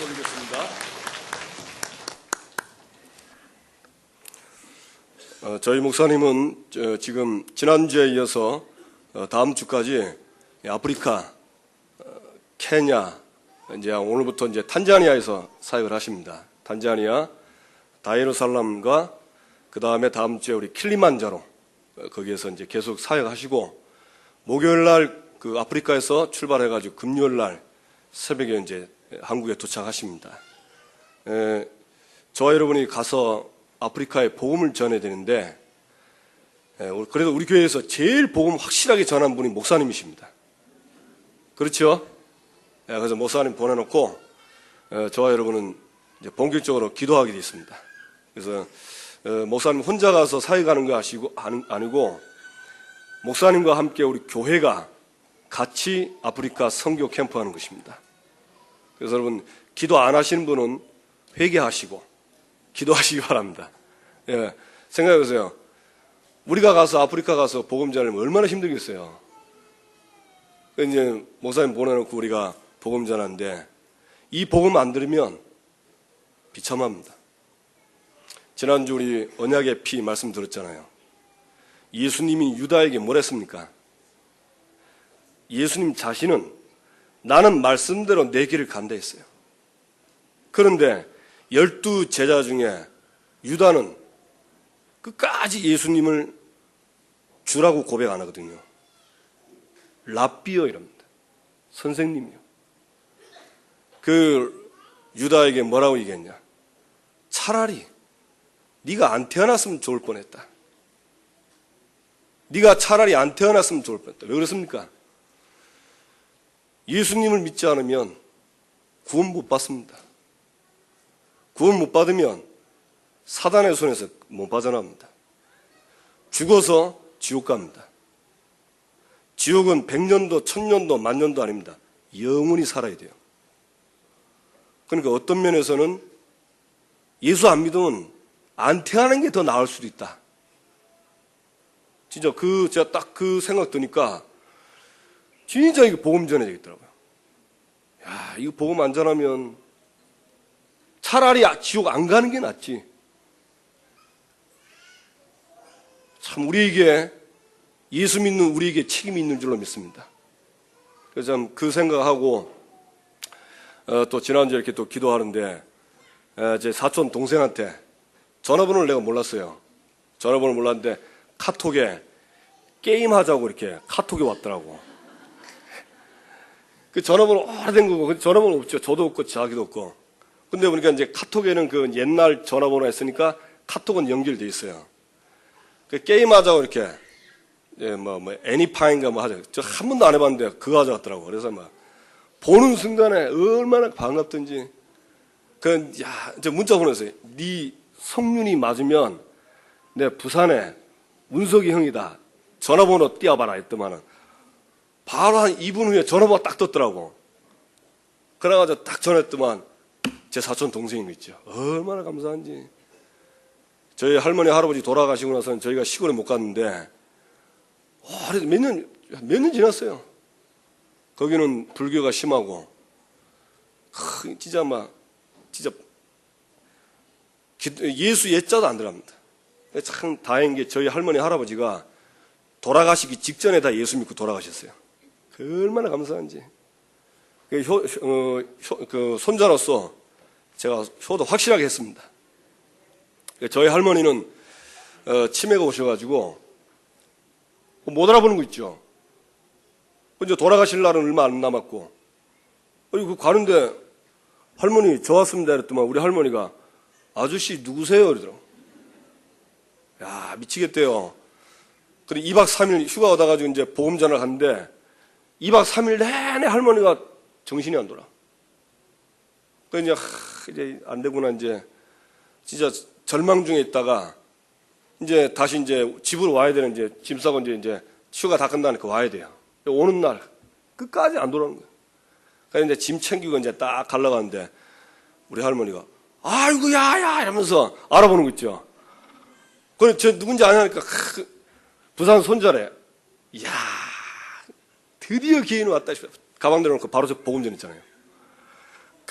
올리겠습니다. 저희 목사님은 지금 지난주에 이어서 다음 주까지 아프리카, 케냐, 이제 오늘부터 이제 탄자니아에서 사역을 하십니다. 탄자니아, 다예루살람과 그 다음에 다음 주에 우리 킬리만자로 거기에서 이제 계속 사역하시고 목요일 날 그 아프리카에서 출발해가지고 금요일 날 새벽에 이제 한국에 도착하십니다. 저와 여러분이 가서 아프리카에 복음을 전해야 되는데 그래도 우리 교회에서 제일 복음 확실하게 전한 분이 목사님이십니다. 그렇죠? 그래서 목사님 보내놓고 저와 여러분은 이제 본격적으로 기도하게 되어 있습니다. 그래서 목사님 혼자 가서 사역하는 거 아니고 목사님과 함께 우리 교회가 같이 아프리카 선교 캠프하는 것입니다. 그래서 여러분 기도 안 하시는 분은 회개하시고 기도하시기 바랍니다. 생각해보세요. 우리가 가서 아프리카 가서 복음 전하면 얼마나 힘들겠어요. 이제 목사님 보내놓고 우리가 복음 전하는데 이 복음 안 들으면 비참합니다. 지난주 우리 언약의 피 말씀 들었잖아요. 예수님이 유다에게 뭘 했습니까? 예수님 자신은 나는 말씀대로 내 길을 간다 했어요. 그런데 12 제자 중에 유다는 끝까지 예수님을 주라고 고백 안 하거든요. 랍비어 이럽니다. 선생님이요. 그 유다에게 뭐라고 얘기했냐? 차라리 네가 안 태어났으면 좋을 뻔했다. 네가 차라리 안 태어났으면 좋을 뻔했다. 왜 그렇습니까? 예수님을 믿지 않으면 구원 못 받습니다. 구원 못 받으면 사단의 손에서 못 빠져나옵니다. 죽어서 지옥 갑니다. 지옥은 100년도, 1000년도, 만년도 아닙니다. 영원히 살아야 돼요. 그러니까 어떤 면에서는 예수 안 믿으면 안 태어나는 게 더 나을 수도 있다. 진짜 제가 딱 그 생각 드니까 진짜 이거 복음 전해야 되겠더라고요. 야, 이거 복음 안 전하면 차라리 지옥 안 가는 게 낫지. 참 우리에게 예수 믿는 우리에게 책임이 있는 줄로 믿습니다. 그래서 참 그 생각하고 또 지난주에 이렇게 또 기도하는데 제 사촌 동생한테 전화번호를 내가 몰랐어요. 전화번호를 몰랐는데 카톡에 게임하자고 이렇게 카톡이 왔더라고. 그 전화번호 오래된 거고 전화번호 없죠. 저도 없고 자기도 없고. 근데 보니까 이제 카톡에는 그 옛날 전화번호 했으니까 카톡은 연결돼 있어요. 그 게임하자고 이렇게 애니파인가 뭐 하자. 저 한 번도 안 해봤는데 그거 하자 같더라고. 그래서 막 보는 순간에 얼마나 반갑던지. 이제 문자 보냈어요. 네 성윤이 맞으면 내 부산에 문석이 형이다. 전화번호 띄워봐라 했더만은 바로 한 2분 후에 전화번호가 딱 떴더라고. 그래가지고 딱 전화했더만 제 사촌 동생인 거 있죠. 얼마나 감사한지. 저희 할머니 할아버지 돌아가시고 나서는 저희가 시골에 못 갔는데 몇 년 지났어요. 거기는 불교가 심하고 진짜 예수 예자도 안 들어갑니다. 참 다행인 게 저희 할머니 할아버지가 돌아가시기 직전에 다 예수 믿고 돌아가셨어요. 얼마나 감사한지. 그 손자로서 제가 효도 확실하게 했습니다. 저희 할머니는 치매가 오셔가지고 못 알아보는 거 있죠. 이제 돌아가실 날은 얼마 안 남았고 그 가는데 할머니 저 왔습니다 이랬더만 우리 할머니가 아저씨 누구세요? 이러더라고. 야 미치겠대요. 그래 2박 3일 휴가 얻어가지고 이제 보험 전화를 갔는데 2박 3일 내내 할머니가 정신이 안 돌아. 그래서 이제 안 되구나 이제 진짜 절망 중에 있다가 이제 다시 이제 집으로 와야 되는 이제 짐 싸고 이제 휴가 다 끝나니까 와야 돼요. 오는 날 끝까지 안 돌아오는 거예요. 그래서 이제 짐 챙기고 이제 딱 가려고 하는데 우리 할머니가 아이고 야야 이러면서 알아보는 거 있죠. 그래 저 누군지 아냐니까 부산 손자래. 이야 드디어 기회는 왔다 싶어. 가방 내려놓고 바로 저 복음 전했잖아요.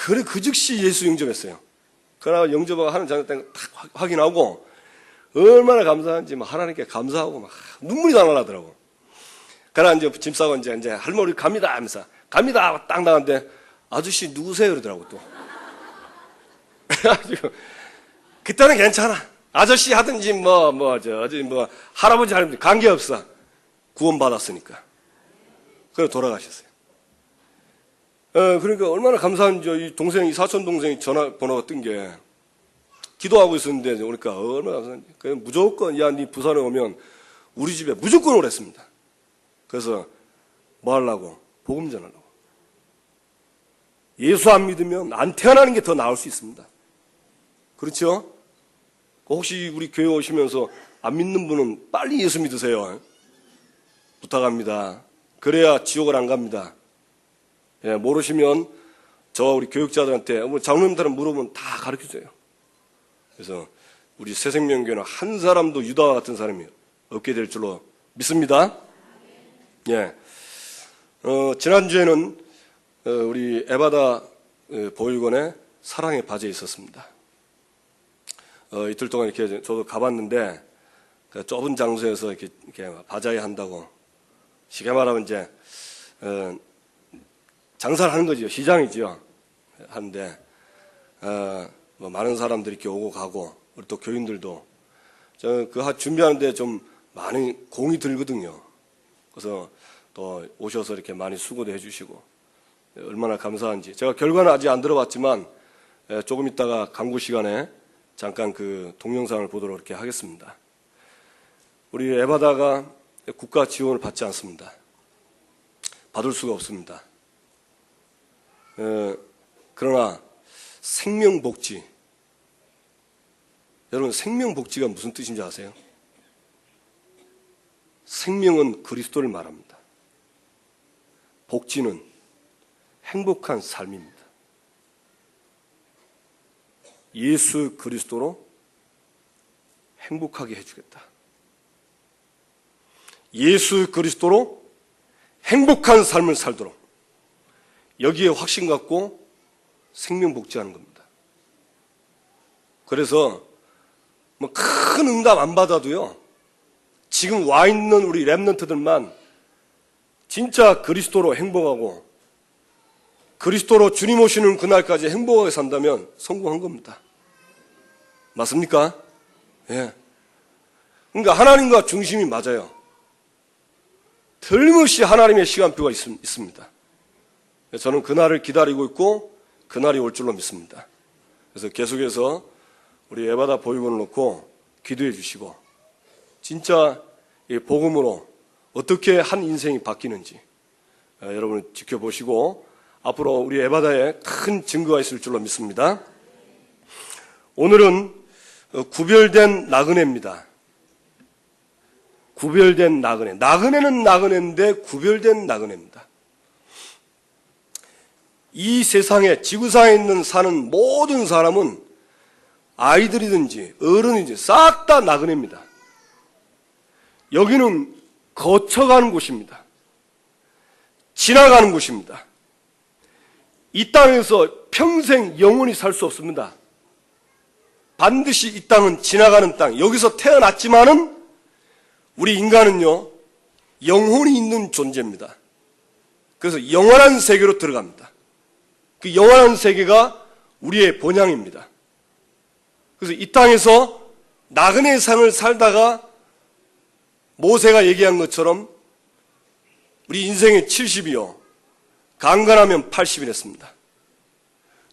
그래, 그 즉시 예수 영접했어요. 그러나 영접하고 하는 장면 딱 확인하고 얼마나 감사한지 막 하나님께 감사하고 막 눈물이 다 나더라고. 그러나 이제 짐 싸고 이제 할머니 갑니다 하면서 갑니다 딱 나갔는데 아저씨 누구세요? 그러더라고 또. 그래가지고 그때는 괜찮아. 아저씨 하든지 뭐 할아버지 할머니 관계없어. 구원받았으니까. 그래 돌아가셨어요. 그러니까 얼마나 감사한지 이 동생이 사촌 동생이 전화번호가 뜬 게 기도하고 있었는데 오니까 얼마나 감사한지. 그냥 무조건 야 니 부산에 오면 우리 집에 무조건 오랬습니다. 그래서 뭐 하려고? 복음 전하려고. 예수 안 믿으면 안 태어나는 게 더 나을 수 있습니다. 그렇죠? 혹시 우리 교회 오시면서 안 믿는 분은 빨리 예수 믿으세요. 부탁합니다. 그래야 지옥을 안 갑니다. 예, 모르시면 저와 우리 교육자들한테 장로님들은 물어보면 다 가르쳐줘요. 그래서 우리 새생명교회는 한 사람도 유다와 같은 사람이 없게 될 줄로 믿습니다. 예, 지난주에는 우리 에바다 보육원에 사랑의 바제에 있었습니다. 이틀 동안 이렇게 저도 가봤는데 그 좁은 장소에서 이렇게 바자회 한다고 쉽게 말하면 이제 장사를 하는 거죠. 시장이죠. 하는데 뭐 많은 사람들이 이렇게 오고 가고 우리 또 교인들도 저 그 준비하는데 좀 많은 공이 들거든요. 그래서 또 오셔서 이렇게 많이 수고도 해주시고 얼마나 감사한지 제가 결과는 아직 안 들어봤지만 조금 있다가 강구 시간에 잠깐 그 동영상을 보도록 이렇게 하겠습니다. 우리 에바다가 국가 지원을 받지 않습니다. 받을 수가 없습니다. 그러나 생명복지, 여러분 생명복지가 무슨 뜻인지 아세요? 생명은 그리스도를 말합니다. 복지는 행복한 삶입니다. 예수 그리스도로 행복하게 해주겠다. 예수 그리스도로 행복한 삶을 살도록 여기에 확신 갖고 생명복지하는 겁니다. 그래서 뭐 큰 응답 안 받아도요, 지금 와 있는 우리 랩런트들만 진짜 그리스도로 행복하고 그리스도로 주님 오시는 그날까지 행복하게 산다면 성공한 겁니다. 맞습니까? 예. 그러니까 하나님과 중심이 맞아요. 틀림없이 하나님의 시간표가 있습니다. 저는 그날을 기다리고 있고 그날이 올 줄로 믿습니다. 그래서 계속해서 우리 에바다 보육원을 놓고 기도해 주시고 진짜 이 복음으로 어떻게 한 인생이 바뀌는지 여러분 지켜보시고 앞으로 우리 에바다에 큰 증거가 있을 줄로 믿습니다. 오늘은 구별된 나그네입니다. 구별된 나그네. 나그네는 나그네인데 구별된 나그네입니다. 이 세상에 지구상에 있는 사는 모든 사람은 아이들이든지 어른이든지 싹 다 나그네입니다. 여기는 거쳐가는 곳입니다. 지나가는 곳입니다. 이 땅에서 평생 영원히 살 수 없습니다. 반드시 이 땅은 지나가는 땅. 여기서 태어났지만은 우리 인간은요, 영혼이 있는 존재입니다. 그래서 영원한 세계로 들어갑니다. 그 영원한 세계가 우리의 본향입니다. 그래서 이 땅에서 나그네 삶을 살다가 모세가 얘기한 것처럼 우리 인생의 70이요, 강건하면 80이랬습니다.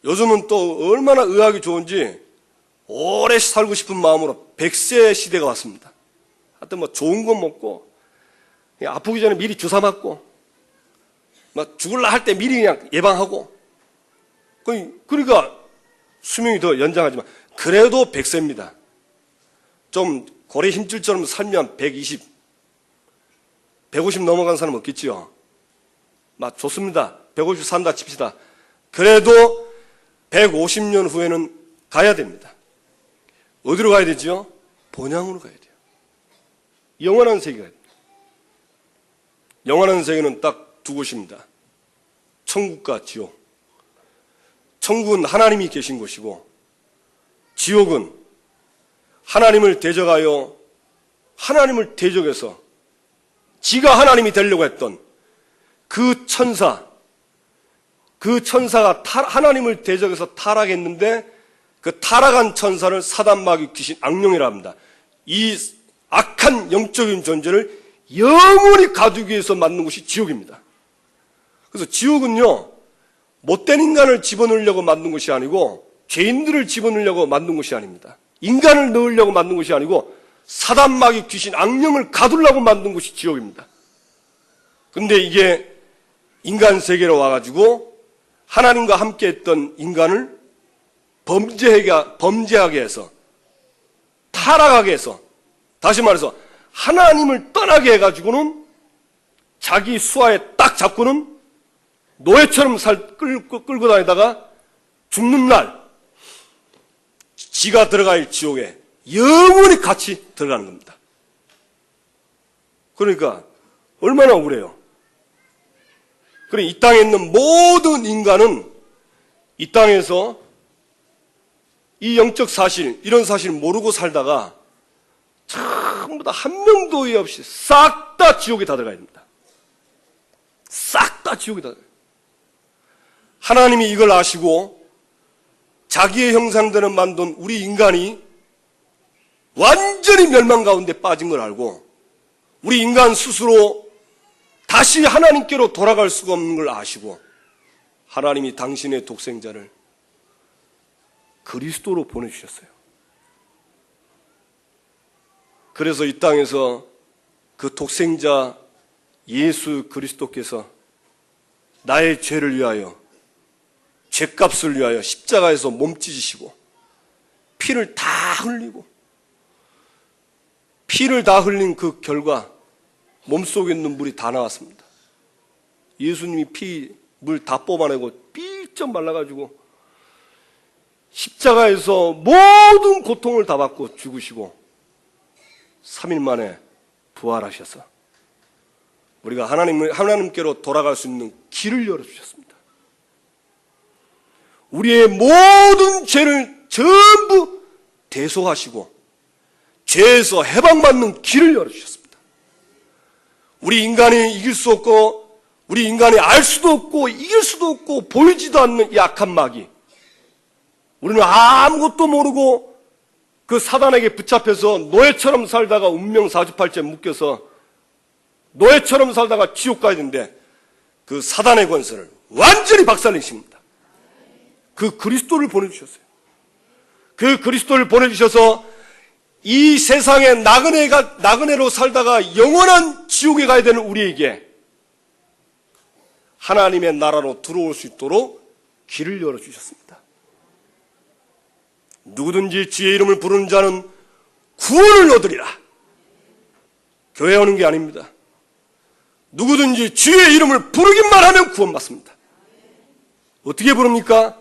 요즘은 또 얼마나 의학이 좋은지 오래 살고 싶은 마음으로 100세 시대가 왔습니다. 하여튼 뭐 좋은 거 먹고 아프기 전에 미리 주사 맞고 막 죽을라 할 때 미리 그냥 예방하고 그러니까 수명이 더 연장하지만 그래도 100세입니다. 좀 고래 힘줄처럼 살면 120, 150 넘어간 사람 없겠지요. 막 좋습니다. 150 산다 칩시다. 그래도 150년 후에는 가야 됩니다. 어디로 가야 되죠? 본향으로 가야 돼요. 영원한 세계가 돼요. 영원한 세계는 딱 두 곳입니다. 천국과 지옥. 천국은 하나님이 계신 곳이고 지옥은 하나님을 대적하여 하나님을 대적해서 지가 하나님이 되려고 했던 그 천사가 하나님을 대적해서 타락했는데 그 타락한 천사를 사단 마귀 귀신 악령이라 합니다. 이 악한 영적인 존재를 영원히 가두기 위해서 만든 곳이 지옥입니다. 그래서 지옥은요, 못된 인간을 집어넣으려고 만든 것이 아니고 죄인들을 집어넣으려고 만든 것이 아닙니다. 인간을 넣으려고 만든 것이 아니고 사단 마귀 귀신 악령을 가두려고 만든 것이 지옥입니다. 근데 이게 인간 세계로 와가지고 하나님과 함께 했던 인간을 범죄하게 해서 타락하게 해서, 다시 말해서 하나님을 떠나게 해가지고는 자기 수하에 딱 잡고는 노예처럼 끌고 다니다가 죽는 날 지가 들어갈 지옥에 영원히 같이 들어가는 겁니다. 그러니까 얼마나 억울해요. 그래, 이 땅에 있는 모든 인간은 이 땅에서 이 영적 사실, 이런 사실을 모르고 살다가 전부 다 한 명도 예 없이 싹 다 지옥에 다 들어가야 됩니다. 싹 다 지옥에 다 들어가야 됩니다. 하나님이 이걸 아시고 자기의 형상대로 만든 우리 인간이 완전히 멸망 가운데 빠진 걸 알고 우리 인간 스스로 다시 하나님께로 돌아갈 수가 없는 걸 아시고 하나님이 당신의 독생자를 그리스도로 보내주셨어요. 그래서 이 땅에서 그 독생자 예수 그리스도께서 나의 죄를 위하여, 죄값을 위하여 십자가에서 몸찢으시고 피를 다 흘리고, 피를 다 흘린 그 결과 몸속에 있는 물이 다 나왔습니다. 예수님이 물 다 뽑아내고 삐쩍 말라가지고 십자가에서 모든 고통을 다 받고 죽으시고 3일 만에 부활하셔서 우리가 하나님께로 돌아갈 수 있는 길을 열어주셨습니다. 우리의 모든 죄를 전부 대속하시고 죄에서 해방받는 길을 열어주셨습니다. 우리 인간이 이길 수 없고 우리 인간이 알 수도 없고 이길 수도 없고 보이지도 않는 이 악한 마귀, 우리는 아무것도 모르고 그 사단에게 붙잡혀서 노예처럼 살다가 운명 사주팔자에 묶여서 노예처럼 살다가 지옥 가야 되는데 그 사단의 권세를 완전히 박살내십니다. 그 그리스도를 보내주셨어요. 그 그리스도를 보내주셔서 이 세상에 나그네로 살다가 영원한 지옥에 가야 되는 우리에게 하나님의 나라로 들어올 수 있도록 길을 열어주셨습니다. 누구든지 주의 이름을 부르는 자는 구원을 얻으리라. 교회 오는 게 아닙니다. 누구든지 주의 이름을 부르기만 하면 구원받습니다. 어떻게 부릅니까?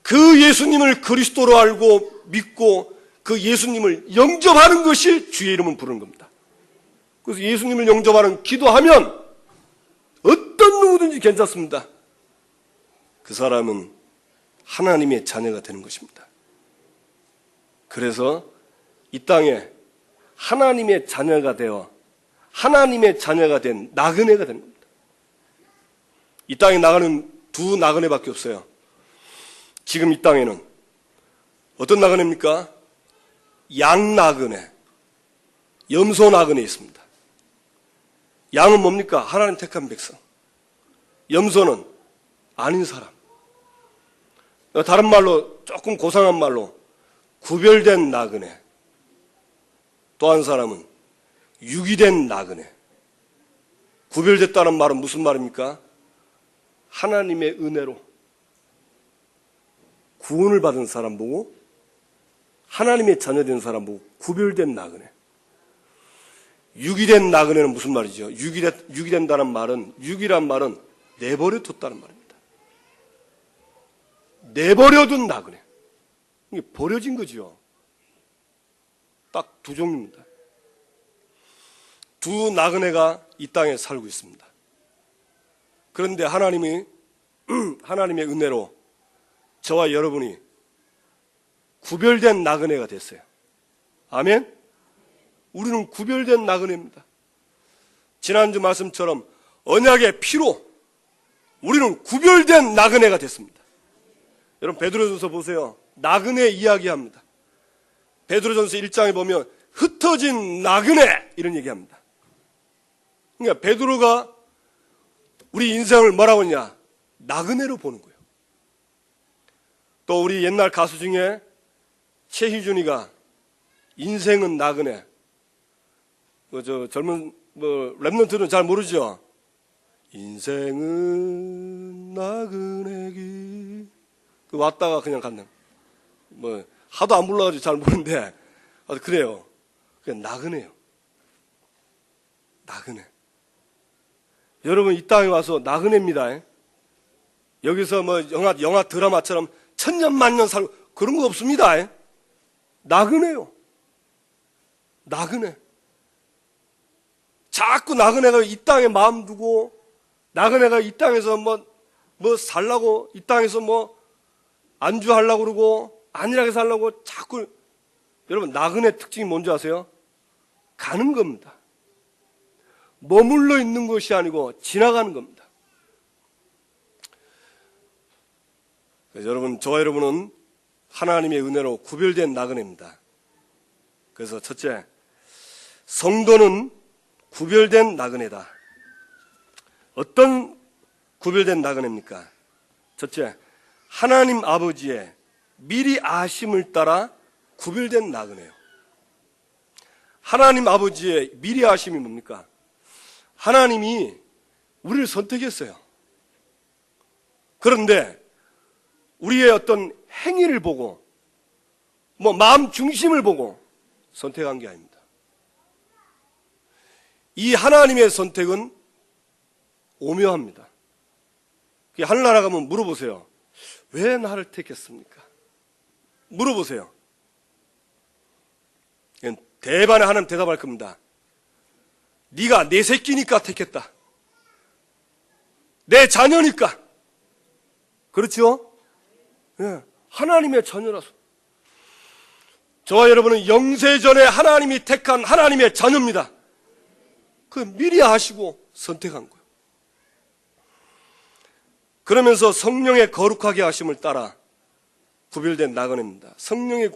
그 예수님을 그리스도로 알고 믿고 그 예수님을 영접하는 것이 주의 이름을 부르는 겁니다. 그래서 예수님을 영접하는 기도하면 어떤 누구든지 괜찮습니다. 그 사람은 하나님의 자녀가 되는 것입니다. 그래서 이 땅에 하나님의 자녀가 되어 하나님의 자녀가 된 나그네가 되는 겁니다. 이 땅에 나가는 두 나그네밖에 없어요. 지금 이 땅에는 어떤 나그네입니까? 양 나그네, 염소 나그네 있습니다. 양은 뭡니까? 하나님 택한 백성. 염소는 아닌 사람. 다른 말로, 조금 고상한 말로 구별된 나그네. 또 한 사람은 유기된 나그네. 구별됐다는 말은 무슨 말입니까? 하나님의 은혜로 구원을 받은 사람 보고 하나님의 자녀된 사람 보고 구별된 나그네. 유기된 나그네는 무슨 말이죠? 유기된다는 말은, 유기란 말은 내버려뒀다는 말입니다. 내버려둔 나그네. 이게 버려진 거죠. 딱 두 종류입니다. 두 나그네가 이 땅에 살고 있습니다. 그런데 하나님의 은혜로 저와 여러분이 구별된 나그네가 됐어요. 아멘? 우리는 구별된 나그네입니다. 지난주 말씀처럼 언약의 피로 우리는 구별된 나그네가 됐습니다. 여러분 베드로전서 보세요. 나그네 이야기합니다. 베드로전서 1장에 보면 흩어진 나그네 이런 얘기합니다. 그러니까 베드로가 우리 인생을 뭐라고 했냐? 나그네로 보는 거예요. 또 우리 옛날 가수 중에 최희준이가 인생은 나그네. 젊은 랩런트는 잘 모르죠. 인생은 나그네기. 왔다가 그냥 갔네. 하도 안 불러가지고 잘 모르는데 그래요. 그냥 나그네요. 나그네. 여러분 이 땅에 와서 나그네입니다. 여기서 영화 드라마처럼 천년만년 살고 그런 거 없습니다. 나그네요. 나그네. 자꾸 나그네가 이 땅에 마음 두고 나그네가 이 땅에서 살라고 이 땅에서 안주하려고 그러고 안일하게 살려고 자꾸 여러분 나그네 특징이 뭔지 아세요? 가는 겁니다. 머물러 있는 것이 아니고 지나가는 겁니다. 그래서 여러분, 저와 여러분은 하나님의 은혜로 구별된 나그네입니다. 그래서 첫째, 성도는 구별된 나그네다. 어떤 구별된 나그네입니까? 첫째, 하나님 아버지의 미리 아심을 따라 구별된 나그네요. 하나님 아버지의 미리 아심이 뭡니까? 하나님이 우리를 선택했어요. 그런데 우리의 어떤 행위를 보고 마음 중심을 보고 선택한 게 아닙니다. 이 하나님의 선택은 오묘합니다. 하늘나라 가면 물어보세요. 왜 나를 택했습니까? 물어보세요. 대반에 하나님 대답할 겁니다. 네가 내 새끼니까 택했다. 내 자녀니까. 그렇죠? 네, 하나님의 자녀라서. 저와 여러분은 영세전에 하나님이 택한 하나님의 자녀입니다. 그 미리 아시고 선택한 거예요. 그러면서 성령의 거룩하게 하심을 따라 구별된 나그네입니다. 성령의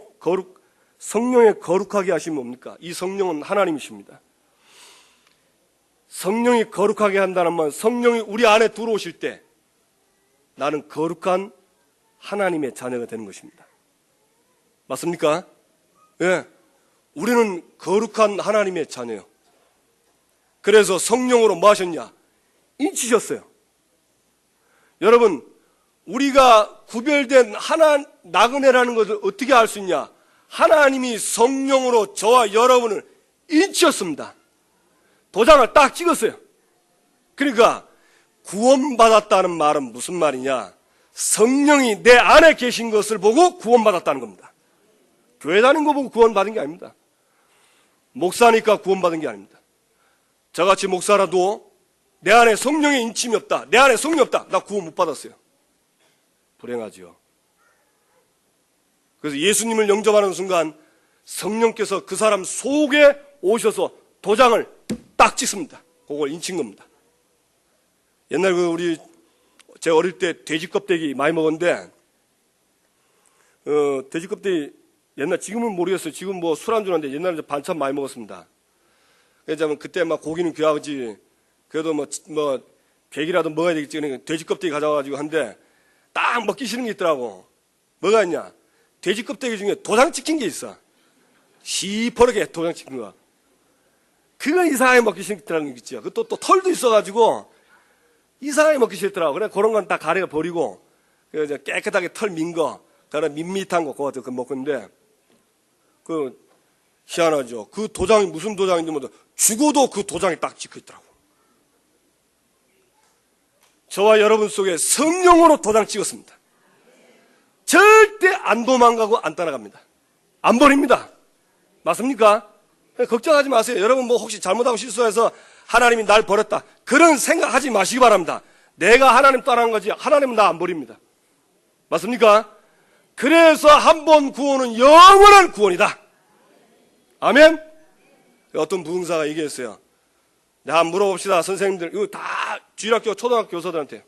거룩하게 하심이 뭡니까? 이 성령은 하나님이십니다. 성령이 거룩하게 한다는 말, 성령이 우리 안에 들어오실 때 나는 거룩한 하나님의 자녀가 되는 것입니다. 맞습니까? 예. 우리는 거룩한 하나님의 자녀요. 그래서 성령으로 뭐 하셨냐? 인치셨어요. 여러분, 우리가 구별된 나그네라는 것을 어떻게 알 수 있냐? 하나님이 성령으로 저와 여러분을 인치셨습니다. 도장을 딱 찍었어요. 그러니까 구원받았다는 말은 무슨 말이냐? 성령이 내 안에 계신 것을 보고 구원받았다는 겁니다. 교회 다니는 거 보고 구원받은 게 아닙니다. 목사니까 구원받은 게 아닙니다. 저같이 목사라도 내 안에 성령의 인침이 없다. 내 안에 성령이 없다. 나 구원 못 받았어요. 불행하지요. 그래서 예수님을 영접하는 순간 성령께서 그 사람 속에 오셔서 도장을 딱 찍습니다. 그걸 인친 겁니다. 옛날 제가 어릴 때 돼지 껍데기 많이 먹었는데, 돼지 껍데기 지금은 모르겠어요. 지금 술 안 주는데 옛날에 반찬 많이 먹었습니다. 그래서 그때 고기는 귀하지. 그래도 괴기라도 먹어야 되겠지. 그러니까 돼지 껍데기 가져와가지고 한데 딱 먹기 싫은 게 있더라고. 뭐가 있냐? 돼지 껍데기 중에 도장 찍힌 게 있어. 시퍼렇게 도장 찍힌 거. 그건 이상하게 먹기 싫더라는 게 있죠. 또 털도 있어가지고 이상하게 먹기 싫더라고. 그래, 그런 건 다 가려 버리고, 그래서 깨끗하게 털 민 거, 그다음에 밋밋한 거, 그거 먹고 있는데, 희한하죠. 그 도장이 무슨 도장인지 죽어도 그 도장이 딱 찍혀 있더라고. 저와 여러분 속에 성령으로 도장 찍었습니다. 절대 안 도망가고 안 따라갑니다. 안 버립니다. 맞습니까? 걱정하지 마세요. 여러분 혹시 잘못하고 실수해서 하나님이 날 버렸다. 그런 생각하지 마시기 바랍니다. 내가 하나님 따라한 거지 하나님은 나 안 버립니다. 맞습니까? 그래서 한 번 구원은 영원한 구원이다. 아멘? 어떤 부흥사가 얘기했어요. 네, 한번 물어봅시다. 선생님들, 이거 다 주일학교, 초등학교 교사들한테.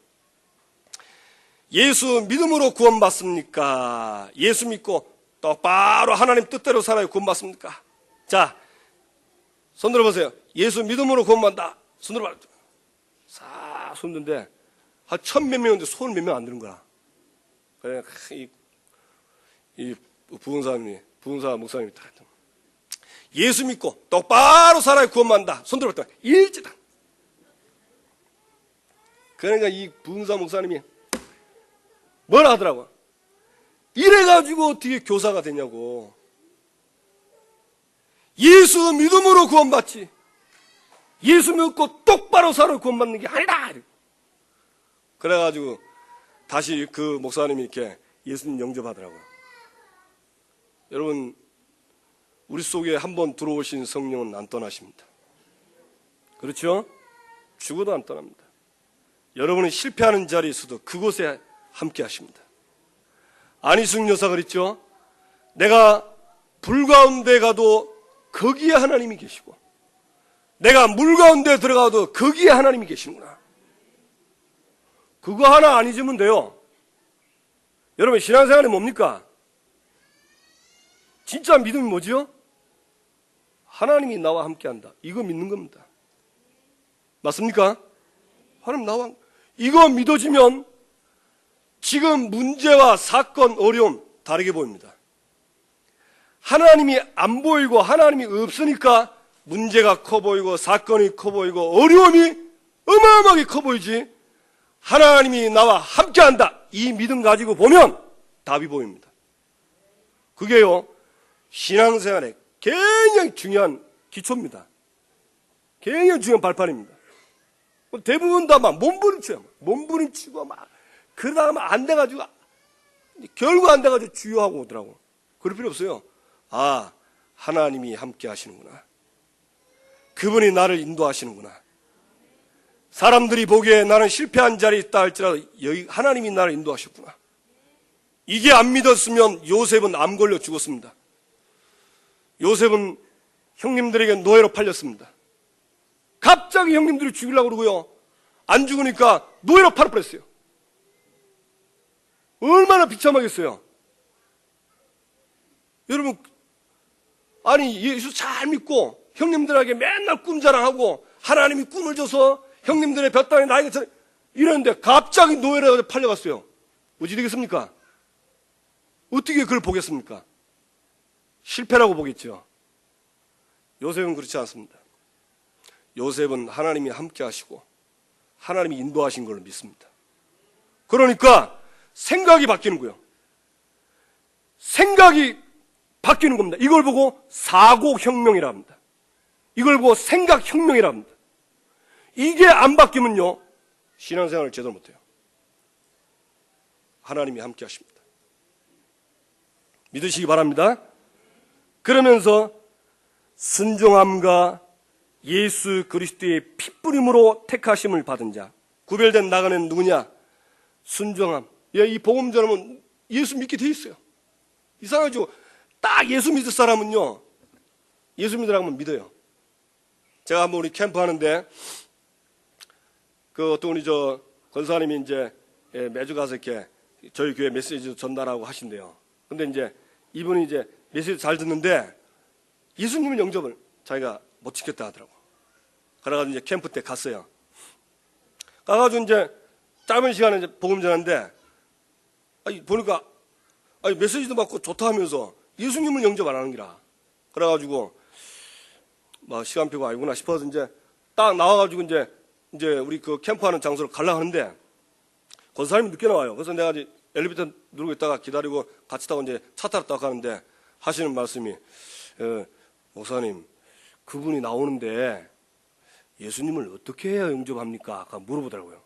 예수 믿음으로 구원받습니까? 예수 믿고 똑바로 하나님 뜻대로 살아야 구원받습니까? 자, 손 들어보세요. 예수 믿음으로 구원받는다. 손 들어봐. 싹 손 드는데 한 1000몇 명인데 손 몇 명 안 드는 거야. 그래, 이 부흥사 목사님이 다 했던. 예수 믿고 똑바로 살아야 구원받는다. 손 들어봤다. 일제다. 그러니까 이 부흥사 목사님이 뭐라 하더라고. 이래가지고 어떻게 교사가 되냐고. 예수 믿음으로 구원받지. 예수 믿고 똑바로 살아 구원받는 게 아니다. 그래가지고 다시 그 목사님이 이렇게 예수님 영접하더라고요. 여러분, 우리 속에 한번 들어오신 성령은 안 떠나십니다. 그렇죠? 죽어도 안 떠납니다. 여러분이 실패하는 자리에서도 그곳에 함께 하십니다. 안희숙 여사가 그랬죠? 내가 불 가운데 가도 거기에 하나님이 계시고, 내가 물 가운데 들어가도 거기에 하나님이 계시는구나. 그거 하나 안 잊으면 돼요. 여러분, 신앙생활이 뭡니까? 진짜 믿음이 뭐지요? 하나님이 나와 함께한다. 이거 믿는 겁니다. 맞습니까? 하나님 나와, 이거 믿어지면 지금 문제와 사건, 어려움 다르게 보입니다. 하나님이 안 보이고 하나님이 없으니까 문제가 커 보이고 사건이 커 보이고 어려움이 어마어마하게 커 보이지, 하나님이 나와 함께한다, 이 믿음 가지고 보면 답이 보입니다. 그게요, 신앙생활의 굉장히 중요한 기초입니다. 굉장히 중요한 발판입니다. 대부분 다 막 몸부림쳐요. 몸부림치고 막 그러다가 막 안 돼가지고 결국 안 돼가지고 주여하고 오더라고. 그럴 필요 없어요. 아, 하나님이 함께 하시는구나. 그분이 나를 인도하시는구나. 사람들이 보기에 나는 실패한 자리에 있다 할지라도 여기 하나님이 나를 인도하셨구나. 이게 안 믿었으면 요셉은 암 걸려 죽었습니다. 요셉은 형님들에게 노예로 팔렸습니다. 갑자기 형님들이 죽이려고 그러고요, 안 죽으니까 노예로 팔아버렸어요. 얼마나 비참하겠어요. 여러분, 아니 예수 잘 믿고 형님들에게 맨날 꿈 자랑하고 하나님이 꿈을 줘서 형님들의 볕땅에 나에게 이랬는데 갑자기 노예로 팔려갔어요. 어찌 되겠습니까? 어떻게 그걸 보겠습니까? 실패라고 보겠죠. 요셉은 그렇지 않습니다. 요셉은 하나님이 함께 하시고 하나님이 인도하신 걸 믿습니다. 그러니까 생각이 바뀌는 거예요. 생각이 바뀌는 겁니다. 이걸 보고 사고혁명이라 합니다. 이걸 보고 생각혁명이라 합니다. 이게 안 바뀌면요, 신앙생활을 제대로 못해요. 하나님이 함께 하십니다. 믿으시기 바랍니다. 그러면서 순종함과 예수 그리스도의 핏부림으로 택하심을 받은 자, 구별된 나그네는 누구냐? 순종함. 이 복음 전하면 예수 믿게 돼 있어요. 이상하죠? 딱 예수 믿을 사람은요, 예수 믿으라고 하면 믿어요. 제가 한번 우리 캠프 하는데 그 어떤 우리 권사님이 이제 매주 가서 이렇게 저희 교회 메시지 전달하고 하신대요. 근데 이제 이분이 이제 메시지 잘 듣는데 예수님의 영접을 자기가 못 지켰다 하더라고. 그래가지고 이제 캠프 때 갔어요. 가가지고 이제 짧은 시간에 이제 복음 전하는데, 보니까 메시지도 받고 좋다 하면서 예수님을 영접 안 하는 기라. 그래가지고 막 시간 표가 아니구나 싶어서 이제 딱 나와가지고 이제 우리 그 캠프하는 장소로 가려고 하는데 권사님이 늦게 나와요. 그래서 내가 이제 엘리베이터 누르고 있다가 기다리고 같이 타고 이제 차 타러 딱 가는데 하시는 말씀이, 목사님, 그분이 나오는데 예수님을 어떻게 해야 영접합니까? 아까 물어보더라고요.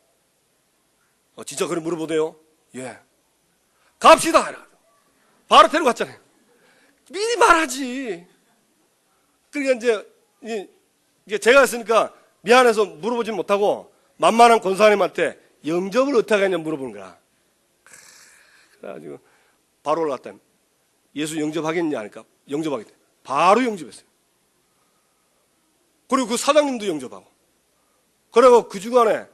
진짜 그래 물어보대요? 예. 갑시다. 바로 데려갔잖아요. 미리 말하지. 그러니까 이제 제가 했으니까 미안해서 물어보지 못하고 만만한 권사님한테 영접을 어떻게 하냐 물어보는 거야. 그래가지고 바로 올라갔다. 예수 영접하겠냐 하니까 영접하겠다. 바로 영접했어요. 그리고 그 사장님도 영접하고. 그래서 그 주간에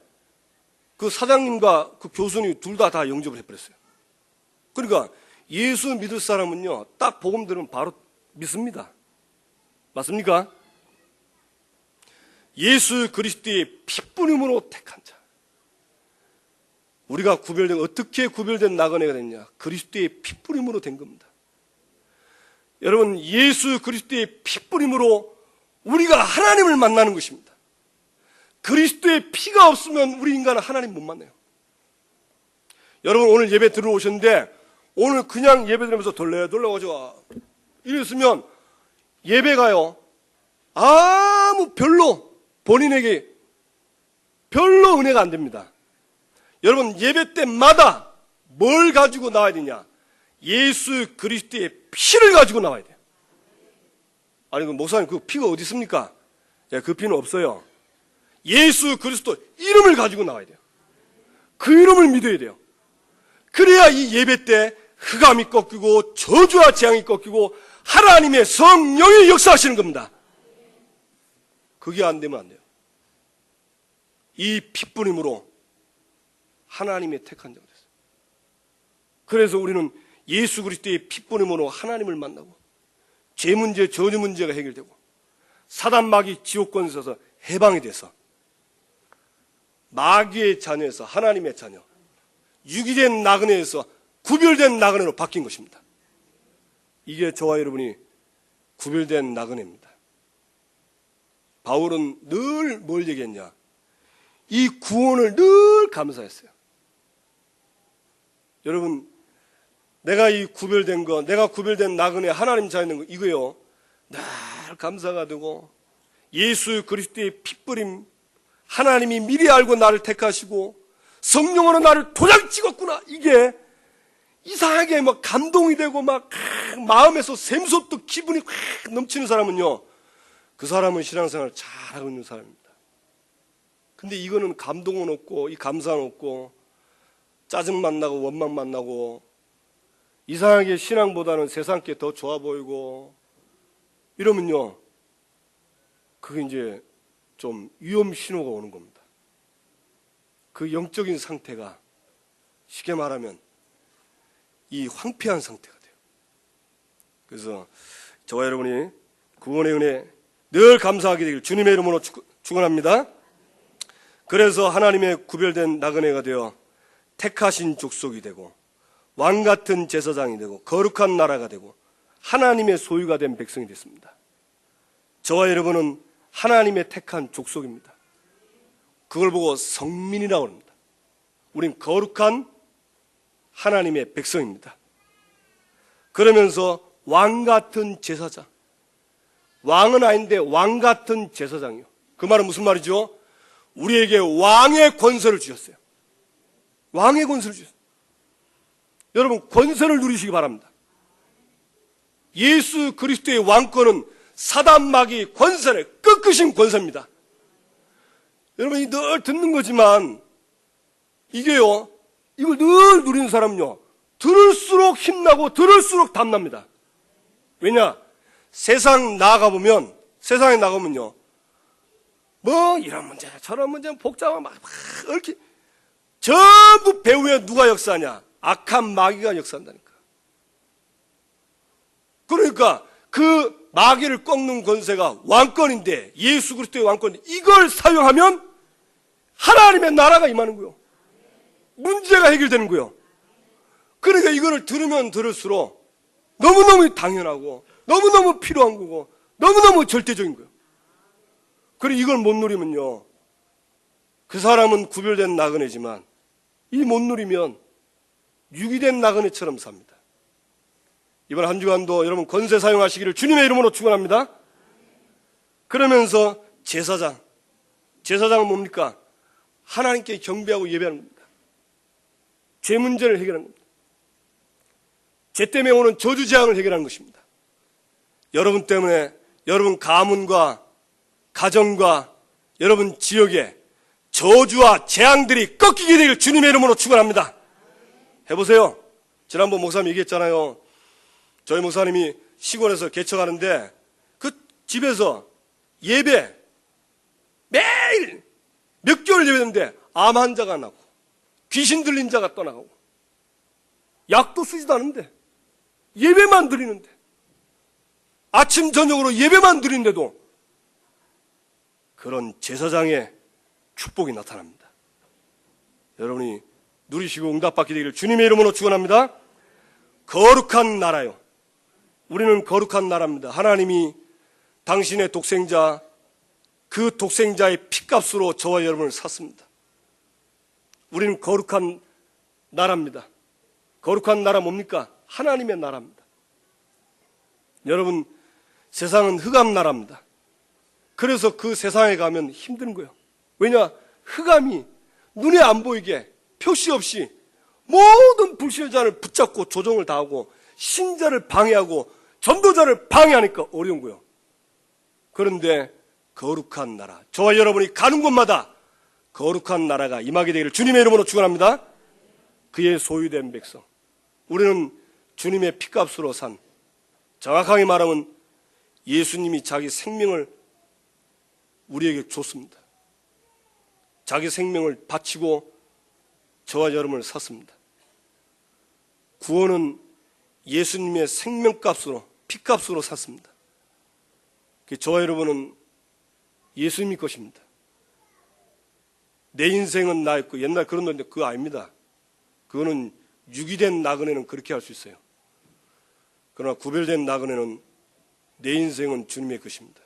그 사장님과 그 교수님 둘 다 영접을 해버렸어요. 그러니까 예수 믿을 사람은요, 딱 복음 들으면 바로 믿습니다. 맞습니까? 예수 그리스도의 피뿌림으로 택한 자. 우리가 어떻게 구별된 나그네가 됐냐? 그리스도의 피뿌림으로 된 겁니다. 여러분, 예수 그리스도의 피뿌림으로 우리가 하나님을 만나는 것입니다. 그리스도의 피가 없으면 우리 인간은 하나님 못 만나요. 여러분, 오늘 예배 들어오셨는데 오늘 그냥 예배 드리면서 돌려가지고 이랬으면 예배가요, 별로 본인에게 별로 은혜가 안 됩니다. 여러분, 예배 때마다 뭘 가지고 나와야 되냐? 예수 그리스도의 피를 가지고 나와야 돼요. 아니, 목사님, 그 피가 어디 있습니까? 그 피는 없어요. 예수 그리스도 이름을 가지고 나와야 돼요. 그 이름을 믿어야 돼요. 그래야 이 예배 때 흑암이 꺾이고 저주와 재앙이 꺾이고 하나님의 성령이 역사하시는 겁니다. 그게 안 되면 안 돼요. 이 피뿌림으로 하나님의 택한 자가 됐어요. 그래서 우리는 예수 그리스도의 피뿌림으로 하나님을 만나고 죄 문제, 저주 문제가 해결되고 사단 마귀 지옥권에 있어서 해방이 돼서 마귀의 자녀에서 하나님의 자녀, 유기된 나그네에서 구별된 나그네로 바뀐 것입니다. 이게 저와 여러분이 구별된 나그네입니다. 바울은 늘 뭘 얘기했냐? 이 구원을 늘 감사했어요. 여러분, 내가 이 구별된 거, 내가 구별된 나그네 하나님 자녀인 거, 이거요, 늘 감사가 되고 예수 그리스도의 피뿌림, 하나님이 미리 알고 나를 택하시고 성령으로 나를 도장 찍었구나, 이게 이상하게 막 감동이 되고 막 마음에서 샘솟듯 기분이 확 넘치는 사람은요, 그 사람은 신앙생활을 잘하고 있는 사람입니다. 근데 이거는 감동은 없고 이 감사는 없고 짜증만 나고 원망만 나고 이상하게 신앙보다는 세상께 더 좋아 보이고 이러면요, 그게 이제 좀 위험 신호가 오는 겁니다. 그 영적인 상태가 쉽게 말하면 이 황폐한 상태가 돼요. 그래서 저와 여러분이 구원의 은혜 늘 감사하게 되길 주님의 이름으로 축원합니다. 그래서 하나님의 구별된 나그네가 되어 택하신 족속이 되고 왕같은 제사장이 되고 거룩한 나라가 되고 하나님의 소유가 된 백성이 됐습니다. 저와 여러분은 하나님의 택한 족속입니다. 그걸 보고 성민이라고 합니다. 우린 거룩한 하나님의 백성입니다. 그러면서 왕같은 제사장, 왕은 아닌데 왕같은 제사장이요. 그 말은 무슨 말이죠? 우리에게 왕의 권세를 주셨어요. 왕의 권세를 주셨어요. 여러분, 권세를 누리시기 바랍니다. 예수 그리스도의 왕권은 사단 마귀 권세를 꺾으신 권세입니다. 여러분이 늘 듣는 거지만 이게요, 이걸 늘 누리는 사람은요, 들을수록 힘나고 들을수록 담납니다. 왜냐? 세상에 나가보면요, 뭐 이런 문제 저런 문제 복잡한 막 이렇게 전부 배후에 누가 역사하냐? 악한 마귀가 역사한다니까. 그러니까 그 마귀를 꺾는 권세가 왕권인데, 예수 그리스도의 왕권인데, 이걸 사용하면 하나님의 나라가 임하는 거예요. 문제가 해결되는 거예요. 그러니까 이거를 들으면 들을수록 너무너무 당연하고 너무너무 필요한 거고 너무너무 절대적인 거예요. 그리고 이걸 못 누리면요, 그 사람은 구별된 나그네지만 이 못 누리면 유기된 나그네처럼 삽니다. 이번 한 주간도 여러분 권세 사용하시기를 주님의 이름으로 축원합니다. 그러면서 제사장은 뭡니까? 하나님께 경배하고 예배하는 겁니다. 죄 문제를 해결하는 겁니다. 죄 때문에 오는 저주 재앙을 해결하는 것입니다. 여러분 때문에 여러분 가문과 가정과 여러분 지역에 저주와 재앙들이 꺾이게 되길 주님의 이름으로 축원합니다. 해보세요. 지난번 목사님 얘기했잖아요. 저희 목사님이 시골에서 개척하는데 그 집에서 예배 매일 몇 개월 예배했는데 암 환자가 나고 귀신 들린 자가 떠나가고 약도 쓰지도 않은데 예배만 드리는데 아침 저녁으로 예배만 드리는데도 그런 제사장의 축복이 나타납니다. 여러분이 누리시고 응답받게 되기를 주님의 이름으로 축원합니다. 거룩한 나라요. 우리는 거룩한 나라입니다. 하나님이 당신의 독생자, 그 독생자의 피값으로 저와 여러분을 샀습니다. 우리는 거룩한 나라입니다. 거룩한 나라 뭡니까? 하나님의 나라입니다. 여러분, 세상은 흑암 나라입니다. 그래서 그 세상에 가면 힘든 거예요. 왜냐? 흑암이 눈에 안 보이게 표시 없이 모든 불신자를 붙잡고 조종을 당하고 신자를 방해하고 전도자를 방해하니까 어려운 거예요. 그런데 거룩한 나라, 저와 여러분이 가는 곳마다 거룩한 나라가 임하게 되기를 주님의 이름으로 축원합니다. 그의 소유된 백성, 우리는 주님의 피값으로 산, 정확하게 말하면 예수님이 자기 생명을 우리에게 줬습니다. 자기 생명을 바치고 저와 여러분을 샀습니다. 구원은 예수님의 생명값으로, 피값으로 샀습니다. 저와 여러분은 예수님이 것입니다. 내 인생은 나의 거. 옛날 그런 건데 그거 아닙니다. 그거는 유기된 나그네는 그렇게 할 수 있어요. 그러나 구별된 나그네는 내 인생은 주님의 것입니다.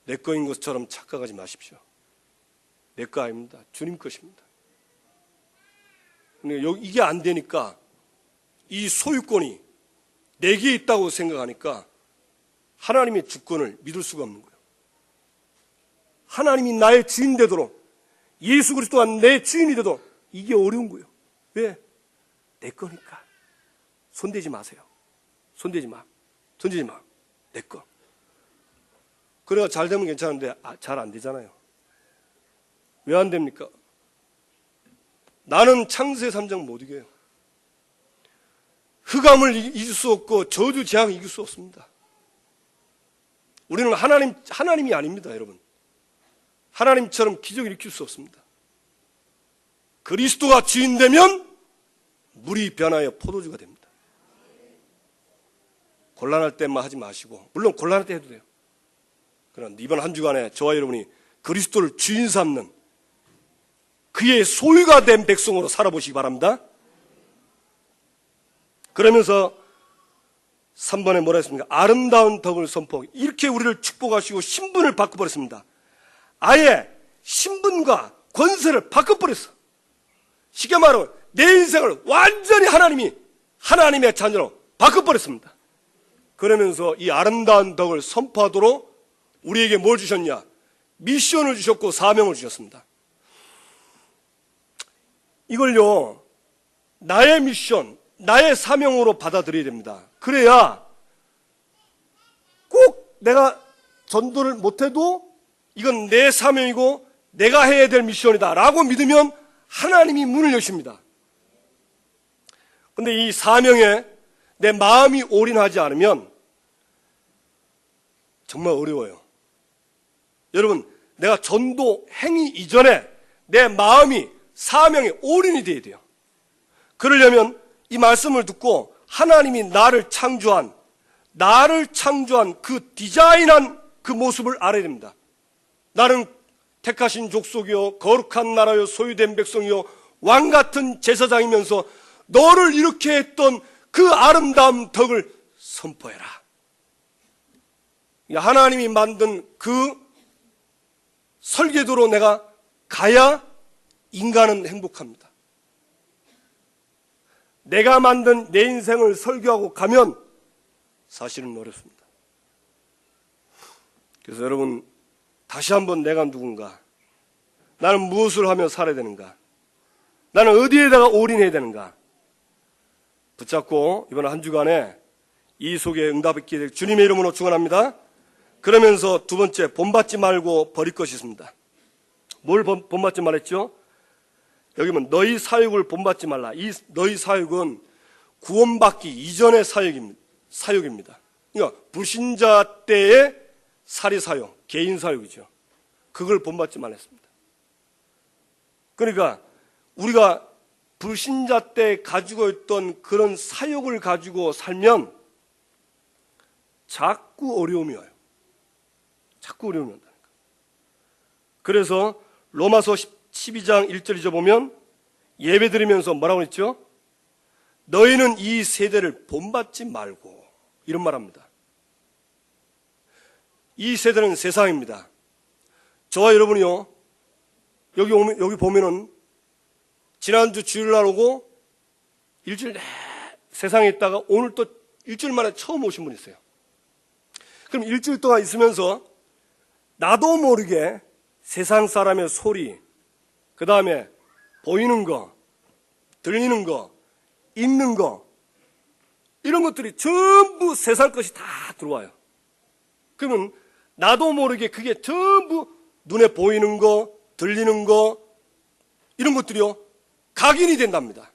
내 거인 것처럼 착각하지 마십시오. 내 거 아닙니다. 주님 것입니다. 근데 이게 안 되니까 이 소유권이 내게 있다고 생각하니까 하나님의 주권을 믿을 수가 없는 거예요. 하나님이 나의 주인 되도록, 예수 그리스도가 내 주인이 되도록 이게 어려운 거예요. 왜? 내 거니까. 손대지 마세요. 손대지 마. 던지지 마. 내 거. 그래야 잘 되면 괜찮은데 잘 안 되잖아요. 왜 안 됩니까? 나는 창세 3장 못 이겨요. 흑암을 이길 수 없고 저주 재앙을 이길 수 없습니다. 우리는 하나님이 아닙니다, 여러분. 하나님처럼 기적을 일으킬 수 없습니다. 그리스도가 주인 되면 물이 변하여 포도주가 됩니다. 곤란할 때만 하지 마시고, 물론 곤란할 때 해도 돼요. 그러나 이번 한 주간에 저와 여러분이 그리스도를 주인 삼는 그의 소유가 된 백성으로 살아보시기 바랍니다. 그러면서 3번에 뭐라 했습니까? 아름다운 덕을 선포하기. 이렇게 우리를 축복하시고 신분을 바꿔버렸습니다. 아예 신분과 권세를 바꿔버렸어. 쉽게 말하면 내 인생을 완전히 하나님의 자녀로 바꿔버렸습니다. 그러면서 이 아름다운 덕을 선포하도록 우리에게 뭘 주셨냐? 미션을 주셨고 사명을 주셨습니다. 이걸요, 나의 미션, 나의 사명으로 받아들여야 됩니다. 그래야 꼭 내가 전도를 못해도 이건 내 사명이고 내가 해야 될 미션이다 라고 믿으면 하나님이 문을 여십니다. 근데 이 사명에 내 마음이 올인하지 않으면 정말 어려워요. 여러분, 내가 전도 행위 이전에 내 마음이 사명에 올인이 돼야 돼요. 그러려면 이 말씀을 듣고 하나님이 나를 창조한 그 디자인한 그 모습을 알아야 됩니다. 나는 택하신 족속이요 거룩한 나라요 소유된 백성이요 왕같은 제사장이면서 너를 이렇게 했던 그 아름다운 덕을 선포해라. 하나님이 만든 그 설계도로 내가 가야 인간은 행복합니다. 내가 만든 내 인생을 설교하고 가면 사실은 어렵습니다. 그래서 여러분, 다시 한번 내가 누군가, 나는 무엇을 하며 살아야 되는가, 나는 어디에다가 올인해야 되는가 붙잡고 이번 한 주간에 이 속에 응답받게 될 주님의 이름으로 축원합니다. 그러면서 두 번째, 본받지 말고 버릴 것이 있습니다. 뭘 본받지 말했죠? 여기 보면 너희 사육을 본받지 말라. 이 너희 사육은 구원받기 이전의 사육입니다. 그러니까 불신자 때의 사리 사육, 개인 사육이죠. 그걸 본받지 말랬습니다. 그러니까 우리가 불신자 때 가지고 있던 그런 사욕을 가지고 살면 자꾸 어려움이 와요. 자꾸 어려움이 온다니까. 그래서 로마서 12장 1절 잊어보면 예배 드리면서 뭐라고 했죠? 너희는 이 세대를 본받지 말고, 이런 말합니다. 이 세대는 세상입니다. 저와 여러분이요, 여기 보면은 지난주 주일날 오고 일주일 세상에 있다가 오늘 또 일주일 만에 처음 오신 분 있어요. 그럼 일주일 동안 있으면서 나도 모르게 세상 사람의 소리, 그 다음에 보이는 거, 들리는 거, 읽는 거, 이런 것들이 전부 세상 것이 다 들어와요. 그러면 나도 모르게 그게 전부 눈에 보이는 거, 들리는 거, 이런 것들이요, 각인이 된답니다.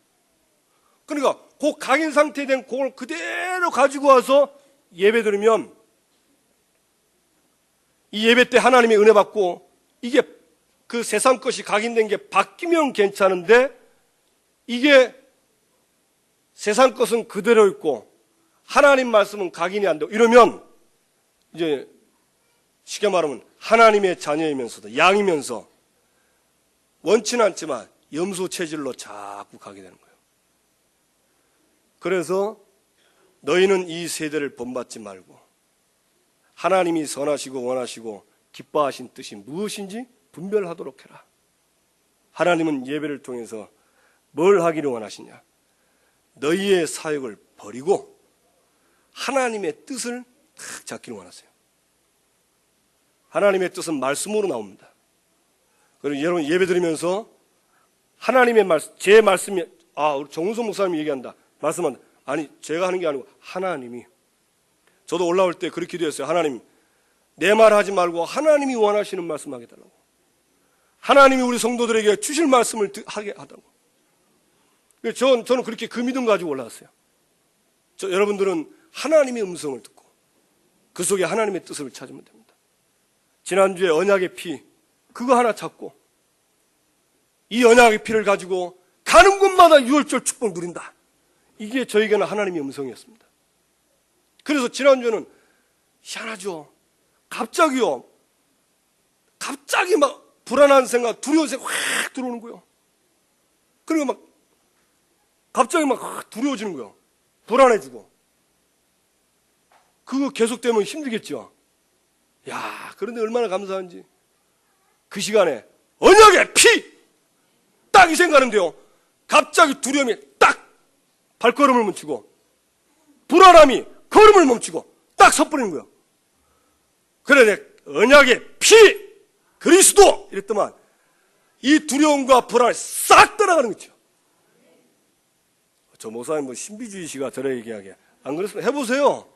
그러니까 그 각인 상태에 된 그걸 그대로 가지고 와서 예배 드리면 이 예배 때 하나님의 은혜 받고 이게 그 세상 것이 각인된 게 바뀌면 괜찮은데 이게 세상 것은 그대로 있고 하나님 말씀은 각인이 안 되고 이러면 이제 쉽게 말하면 하나님의 자녀이면서도 양이면서 원치는 않지만 염소 체질로 자꾸 가게 되는 거예요. 그래서 너희는 이 세대를 본받지 말고 하나님이 선하시고 원하시고 기뻐하신 뜻이 무엇인지 분별하도록 해라. 하나님은 예배를 통해서 뭘 하기를 원하시냐? 너희의 사역을 버리고 하나님의 뜻을 딱 잡기를 원하세요. 하나님의 뜻은 말씀으로 나옵니다. 그리고 여러분 예배 드리면서 하나님의 말씀, 제 말씀이, 우리 정우성 목사님이 얘기한다. 말씀한다. 아니, 제가 하는 게 아니고 하나님이. 저도 올라올 때 그렇게 기도했어요. 하나님, 내 말 하지 말고 하나님이 원하시는 말씀 하게 달라고. 하나님이 우리 성도들에게 주실 말씀을 하게 하다고. 저는 그렇게 그 믿음 가지고 올라왔어요. 여러분들은 하나님의 음성을 듣고 그 속에 하나님의 뜻을 찾으면 됩니다. 지난주에 언약의 피, 그거 하나 찾고 이 언약의 피를 가지고 가는 곳마다 유월절 축복 누린다. 이게 저에게는 하나님의 음성이었습니다. 그래서 지난주에는 희한하죠. 갑자기 막 불안한 생각, 두려운 생각 확 들어오는 거예요. 그리고 막 갑자기 막 두려워지는 거예요. 불안해지고. 그거 계속되면 힘들겠죠. 야, 그런데 얼마나 감사한지. 그 시간에 언약의 피! 딱 이 생각하는데요. 갑자기 두려움이 딱 발걸음을 멈추고 불안함이 걸음을 멈추고 딱 서버리는 거예요. 그래, 언약의 피! 그리스도! 이랬더만 이 두려움과 불안이 싹 떠나가는 거죠. 저 목사님 뭐 신비주의시가 저래 얘기하게. 안 그랬으면 해보세요.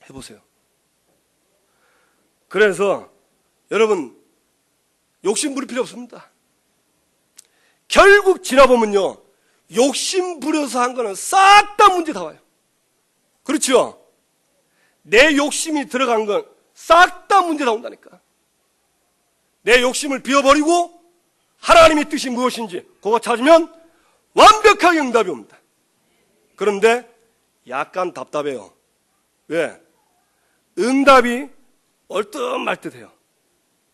해보세요. 그래서 여러분 욕심 부릴 필요 없습니다. 결국 지나보면요, 욕심 부려서 한 거는 싹 다 문제 다 와요. 그렇죠? 내 욕심이 들어간 건 싹 다 문제 다 온다니까. 내 욕심을 비워버리고 하나님의 뜻이 무엇인지 그거 찾으면 완벽하게 응답이 옵니다. 그런데 약간 답답해요. 왜? 응답이 얼뜻말뜻해요.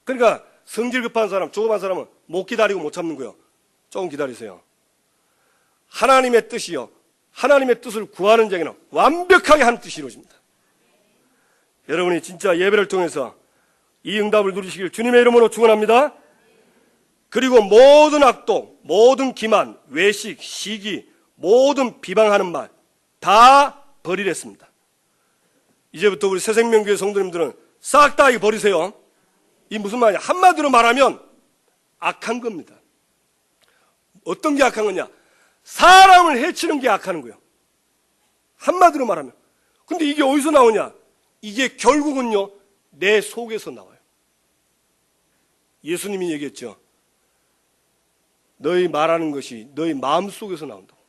그러니까 성질 급한 사람, 조급한 사람은 못 기다리고 못 참는 거예요. 조금 기다리세요. 하나님의 뜻이요, 하나님의 뜻을 구하는 자에게는 완벽하게 하는 뜻이 이루어집니다. 여러분이 진짜 예배를 통해서 이 응답을 누리시길 주님의 이름으로 축원합니다. 그리고 모든 악독, 모든 기만, 외식, 시기, 모든 비방하는 말 다 버리랬습니다. 이제부터 우리 새생명교회 성도님들은 싹 다 이거 버리세요. 이 무슨 말이냐? 한마디로 말하면 악한 겁니다. 어떤 게 악한 거냐? 사람을 해치는 게 악한 거예요. 한마디로 말하면. 근데 이게 어디서 나오냐? 이게 결국은요, 내 속에서 나와요. 예수님이 얘기했죠. 너희 말하는 것이 너희 마음속에서 나온다고.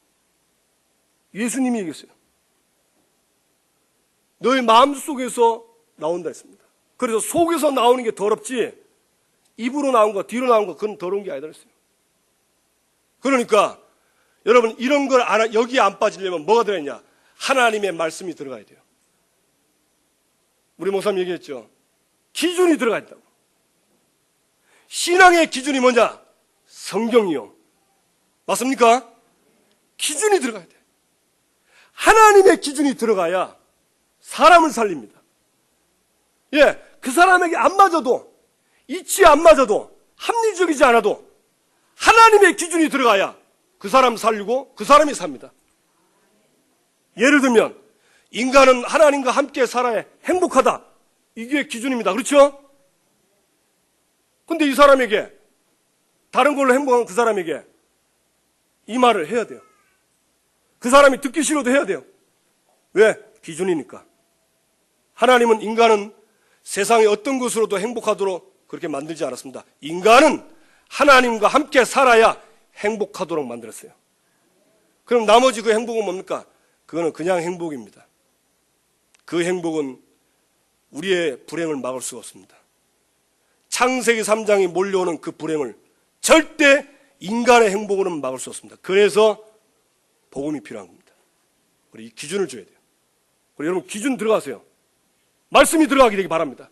예수님이 얘기했어요. 너희 마음속에서 나온다 했습니다. 그래서 속에서 나오는 게 더럽지 입으로 나온 거, 뒤로 나온 거 그건 더러운 게 아니다 그랬어요. 그러니까 여러분 이런 걸 여기에 안 빠지려면 뭐가 들어있냐? 하나님의 말씀이 들어가야 돼요. 우리 목사님 얘기했죠. 기준이 들어가 있다고. 신앙의 기준이 뭐냐? 성경이요. 맞습니까? 기준이 들어가야 돼. 하나님의 기준이 들어가야 사람을 살립니다. 예, 그 사람에게 안 맞아도, 이치에 안 맞아도, 합리적이지 않아도 하나님의 기준이 들어가야 그 사람 살리고 그 사람이 삽니다. 예를 들면 인간은 하나님과 함께 살아야 행복하다. 이게 기준입니다. 그렇죠? 근데 이 사람에게 다른 걸로 행복한 그 사람에게 이 말을 해야 돼요. 그 사람이 듣기 싫어도 해야 돼요. 왜? 기준이니까. 하나님은 인간은 세상의 어떤 것으로도 행복하도록 그렇게 만들지 않았습니다. 인간은 하나님과 함께 살아야 행복하도록 만들었어요. 그럼 나머지 그 행복은 뭡니까? 그거는 그냥 행복입니다. 그 행복은 우리의 불행을 막을 수가 없습니다. 창세기 3장이 몰려오는 그 불행을 절대 인간의 행복으로는 막을 수 없습니다. 그래서 복음이 필요한 겁니다. 우리 이 기준을 줘야 돼요. 우리 여러분 기준 들어가세요. 말씀이 들어가게 되기 바랍니다.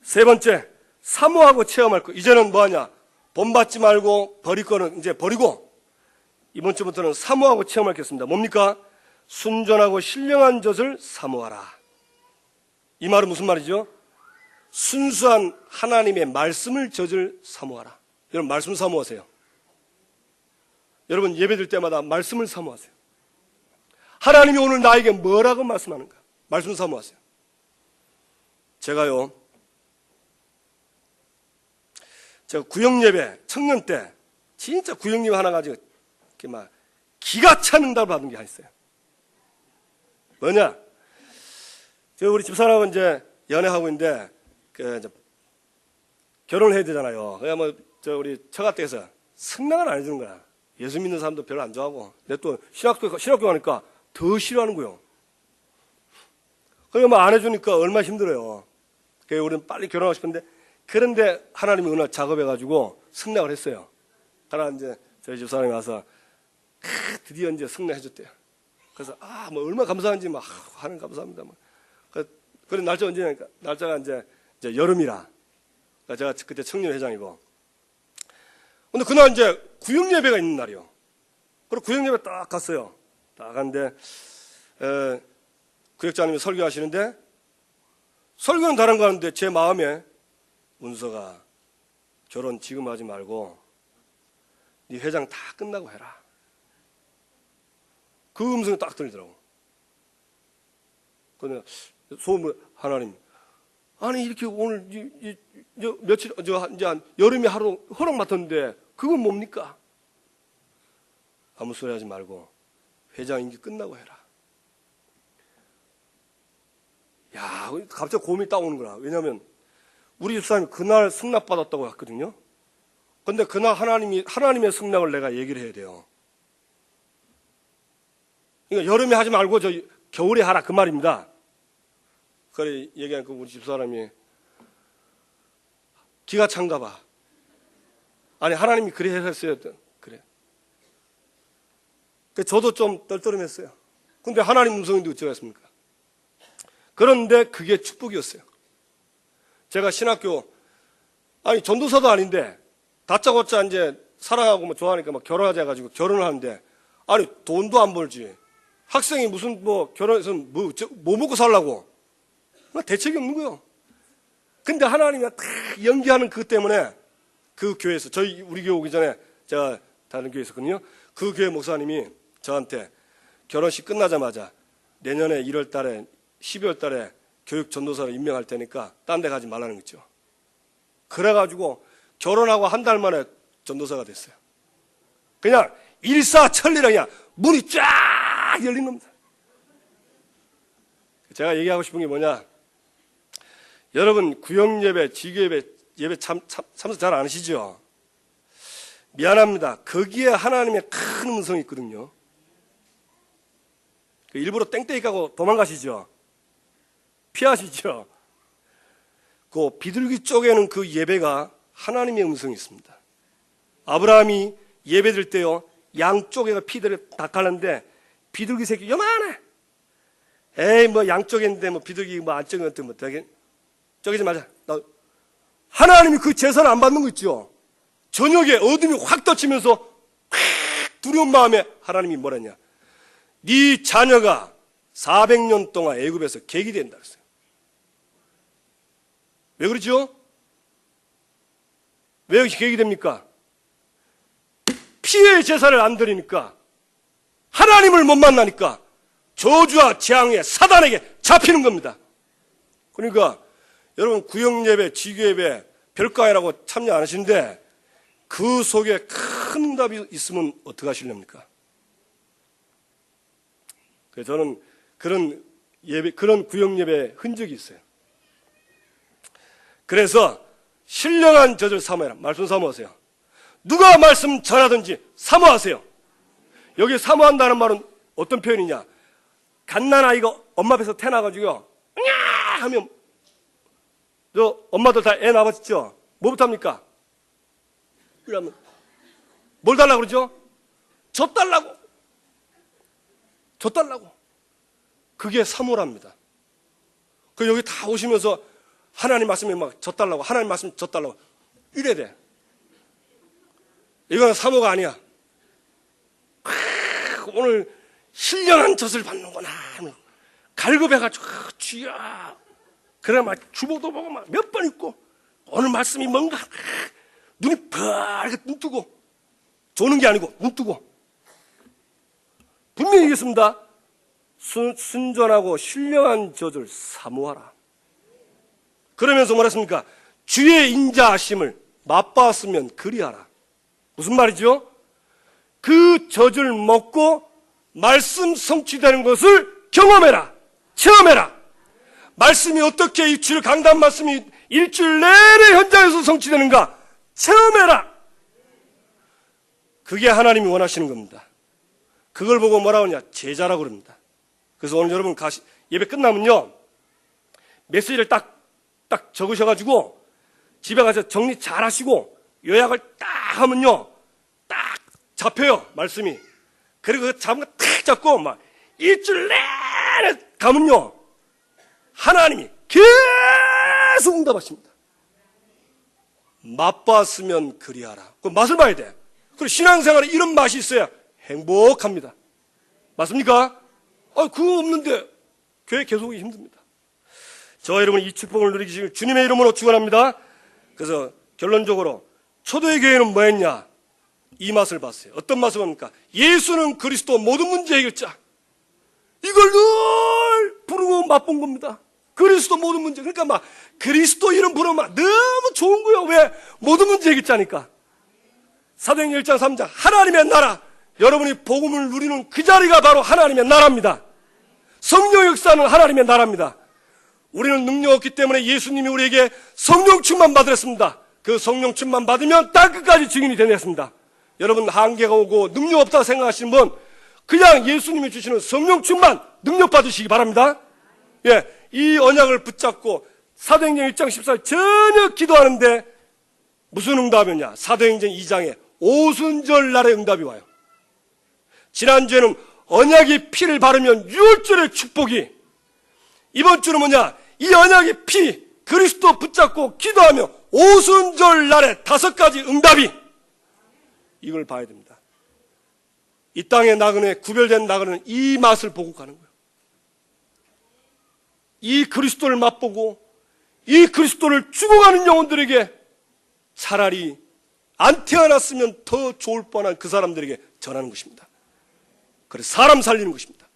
세 번째, 사모하고 체험할 것. 이제는 뭐하냐? 본받지 말고 버릴 거는 이제 버리고 이번 주부터는 사모하고 체험할 게 있습니다. 뭡니까? 순전하고 신령한 젖을 사모하라. 이 말은 무슨 말이죠? 순수한 하나님의 말씀을 젖을 사모하라. 여러분 말씀 사모하세요. 여러분 예배드릴 때마다 말씀을 사모하세요. 하나님이 오늘 나에게 뭐라고 말씀하는가? 말씀 사모하세요. 제가 구역예배 청년 때 진짜 구역예배 하나 가지고 이렇게 막 기가 찬 응답을 받은 게 하나 있어요. 뭐냐? 우리 집사람은 이제 연애하고 있는데 이제 결혼을 해야 되잖아요. 그냥 우리 처가댁에서 승낙을 안 해주는 거야. 예수 믿는 사람도 별로 안 좋아하고, 근데 또 신학교 가니까 더 싫어하는 거예요. 그러니까 안 해주니까 얼마나 힘들어요. 그래서 우리는 빨리 결혼하고 싶은데, 그런데 하나님이 어느 날 작업해가지고 승낙을 했어요. 하나 이제 저희 집사람이 와서 드디어 이제 승낙해줬대요. 그래서 얼마나 감사한지 막 하는 감사합니다. 그래 날짜 언제냐니까 날짜가 이제 여름이라. 제가 그때 청년회장이고. 근데 그날 이제 구역예배가 있는 날이요. 그리고 구역예배 딱 갔어요. 딱 갔는데 구역장님이 설교하시는데 설교는 다른 거 하는데 제 마음에 문서가 결혼 지금 하지 말고 네 회장 다 끝나고 해라. 그 음성이 딱 들리더라고. 그런데 소문 하나님 아니 이렇게 오늘 며칠 이제 한 여름에 하루 허락 맡았는데 그건 뭡니까? 아무 소리 하지 말고 회장 임기 끝나고 해라. 야, 갑자기 고민이 딱 오는 거야. 왜냐하면 우리 집사람이 그날 승낙 받았다고 했거든요. 근데 그날 하나님의 승낙을 내가 얘기를 해야 돼요. 그러니까 여름에 하지 말고 겨울에 하라 그 말입니다. 그래 얘기하니까 우리 집사람이 기가 찬가 봐. 아니 하나님이 그래 했어요. 그래. 저도 좀 떨떠름했어요. 근데 하나님 음성인데 어쩌겠습니까? 그런데 그게 축복이었어요. 제가 신학교 전도사도 아닌데 다짜고짜 이제 사랑하고 좋아하니까 결혼하자 해가지고 결혼을 하는데 돈도 안 벌지. 학생이 무슨 결혼해서 뭐 먹고 살라고. 대책이 없는 거예요. 근데 하나님이 딱 연기하는 그 때문에 그 교회에서 우리 교회 오기 전에 제가 다른 교회에 있었거든요. 그 교회 목사님이 저한테 결혼식 끝나자마자 내년에 1월 달에 12월 달에 교육 전도사를 임명할 테니까 딴 데 가지 말라는 거죠. 그래가지고 결혼하고 한 달 만에 전도사가 됐어요. 그냥 일사천리로 그냥 문이 쫙 열린 겁니다. 제가 얘기하고 싶은 게 뭐냐? 여러분 구역예배, 지교예배 참석 잘 안 하시죠? 미안합니다. 거기에 하나님의 큰 음성이 있거든요. 일부러 땡땡이 까고 도망가시죠. 피하시죠. 그 비둘기 쪽에는 그 예배가 하나님의 음성이 있습니다. 아브라함이 예배 드릴 때요, 양쪽에가 피들을 다 갈랐는데 비둘기 새끼 요만해. 에이 뭐 양쪽에 있는데 뭐 비둘기 뭐 안쪽에 있는데 뭐 되게 저기지 마자. 하나님이 그 제사를 안 받는 거 있죠. 저녁에 어둠이 확 덮치면서 두려운 마음에 하나님이 뭐랬냐, 네 자녀가 400년 동안 애굽에서 객이 된다 그랬어요. 왜 그러죠? 왜 객이 됩니까? 피의 제사를 안 드리니까, 하나님을 못 만나니까 저주와 재앙에 사단에게 잡히는 겁니다. 그러니까 여러분 구역예배, 지교예배, 별과회라고 참여 안 하시는데 그 속에 큰 응답이 있으면 어떻게 하시렵니까? 그래서 저는 그런 예배, 그런 구역예배의 흔적이 있어요. 그래서 신령한 젖을 사모해라. 말씀 사모하세요. 누가 말씀 전하든지 사모하세요. 여기 사모한다는 말은 어떤 표현이냐? 갓난아이가 엄마 배에서 태어나가지고요, 으냐 하면 저 엄마들 다 애 낳았죠? 뭐부터 합니까? 이러면 뭘 달라고 그러죠? 젖 달라고. 젖 달라고. 그게 사모랍니다. 그 여기 다 오시면서 하나님 말씀에 막 젖 달라고, 하나님 말씀 젖 달라고 이래야 돼. 이건 사모가 아니야. 오늘 신령한 젖을 받는구나 하면 갈급해가지고 주야. 그래 막 주보도 보고 막 몇 번 읽고 오늘 말씀이 뭔가 눈이 벌게 눈 뜨고, 조는 게 아니고 눈 뜨고. 분명히 얘기했습니다. 순전하고 신령한 젖을 사모하라. 그러면서 뭐랬습니까? 주의 인자하심을 맛봤으면 그리하라. 무슨 말이죠? 그 젖을 먹고 말씀 성취되는 것을 경험해라. 체험해라. 말씀이 어떻게 이 주일 강단 말씀이 일주일 내내 현장에서 성취되는가 체험해라. 그게 하나님이 원하시는 겁니다. 그걸 보고 뭐라고 하냐? 제자라고 그럽니다. 그래서 오늘 여러분 예배 끝나면요, 메시지를 딱 적으셔가지고 집에 가서 정리 잘 하시고 요약을 딱 하면요, 딱 잡혀요, 말씀이. 그리고 그 잡은 거 딱 잡고 막 일주일 내내 가면요, 하나님이 계속 응답하십니다. 맛봤으면 그리하라. 그 맛을 봐야 돼. 그리고 신앙생활에 이런 맛이 있어야 행복합니다. 맞습니까? 그거 없는데 교회 계속 오기 힘듭니다. 저와 여러분 이 축복을 누리기 주님의 이름으로 축원합니다. 그래서 결론적으로 초대의 교회는 뭐 했냐? 이 맛을 봤어요. 어떤 맛을 봅니까? 예수는 그리스도 모든 문제 해결자. 이걸 늘 부르고 맛본 겁니다. 그리스도 모든 문제. 그러니까 막 그리스도 이름 부르면 막 너무 좋은 거예요. 왜? 모든 문제 해결자니까. 사도행전 1장 3장 하나님의 나라, 여러분이 복음을 누리는 그 자리가 바로 하나님의 나라입니다. 성령 역사는 하나님의 나라입니다. 우리는 능력 없기 때문에 예수님이 우리에게 성령 충만 받으랬습니다. 그 성령 충만 받으면 땅끝까지 증인이 되겠습니다. 여러분 한계가 오고 능력 없다고 생각하시는 분, 그냥 예수님이 주시는 성령 충만 능력 받으시기 바랍니다. 예, 이 언약을 붙잡고 사도행전 1장 14절 전혀 기도하는데 무슨 응답이냐? 사도행전 2장에 오순절 날에 응답이 와요. 지난주에는 언약의 피를 바르면 유월절의 축복이, 이번 주는 뭐냐? 이 언약의 피 그리스도 붙잡고 기도하며 오순절 날에 5가지 응답이, 이걸 봐야 됩니다. 이 땅의 나그네, 구별된 나그네는 이 맛을 보고 가는 거예요. 이 그리스도를 맛보고 이 그리스도를 죽어가는 영혼들에게 차라리 안 태어났으면 더 좋을 뻔한 그 사람들에게 전하는 것입니다. 그래서 사람 살리는 것입니다.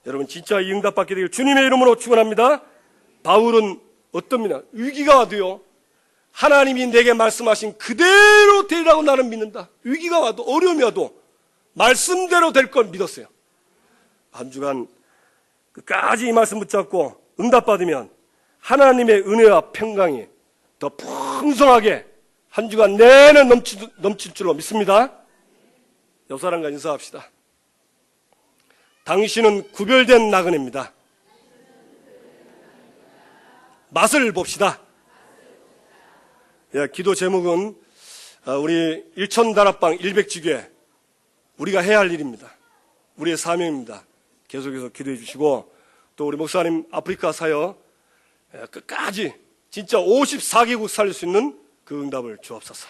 여러분 진짜 이 응답받게 되길 주님의 이름으로 축원합니다. 바울은 어떻습니까? 위기가 와도요, 하나님이 내게 말씀하신 그대로 되리라고 나는 믿는다. 위기가 와도 어려움이 와도 말씀대로 될 걸 믿었어요. 한 주간 끝까지 이 말씀 붙잡고 응답받으면 하나님의 은혜와 평강이 더 풍성하게 한 주간 내내 넘칠 줄로 믿습니다. 옆 사람과 인사합시다. 당신은 구별된 나그네입니다. 맛을 봅시다. 예, 기도 제목은 우리 일천다락방 100지교회 우리가 해야 할 일입니다. 우리의 사명입니다. 계속해서 기도해 주시고, 또 우리 목사님 아프리카 사역 끝까지 진짜 54개국 살릴 수 있는 그 응답을 주옵소서.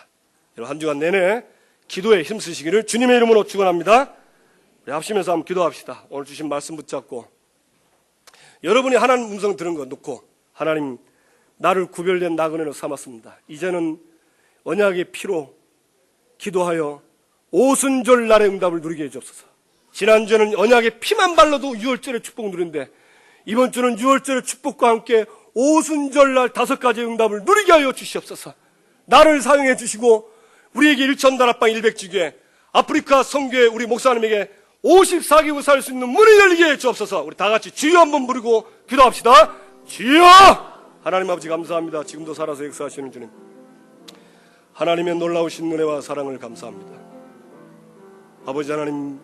여러분 한 주간 내내 기도에 힘쓰시기를 주님의 이름으로 축원합니다. 우리 합심해서 한번 기도합시다. 오늘 주신 말씀 붙잡고, 여러분이 하나님 음성 들은 거 놓고, 하나님 나를 구별된 나그네로 삼았습니다. 이제는 언약의 피로 기도하여 오순절 날의 응답을 누리게 해주옵소서. 지난주에는 언약의 피만 발라도 유월절의 축복 누린데, 이번 주는 유월절의 축복과 함께 오순절 날 5가지의 응답을 누리게 하여 주시옵소서. 나를 사용해 주시고 우리에게 일천다락방 100지교회 아프리카 선교회 우리 목사님에게 54개국 살 수 있는 문이 열리게 해 주옵소서. 우리 다 같이 주여 한번 부르고 기도합시다. 주여! 하나님 아버지 감사합니다. 지금도 살아서 역사하시는 주님, 하나님의 놀라우신 은혜와 사랑을 감사합니다. 아버지 하나님,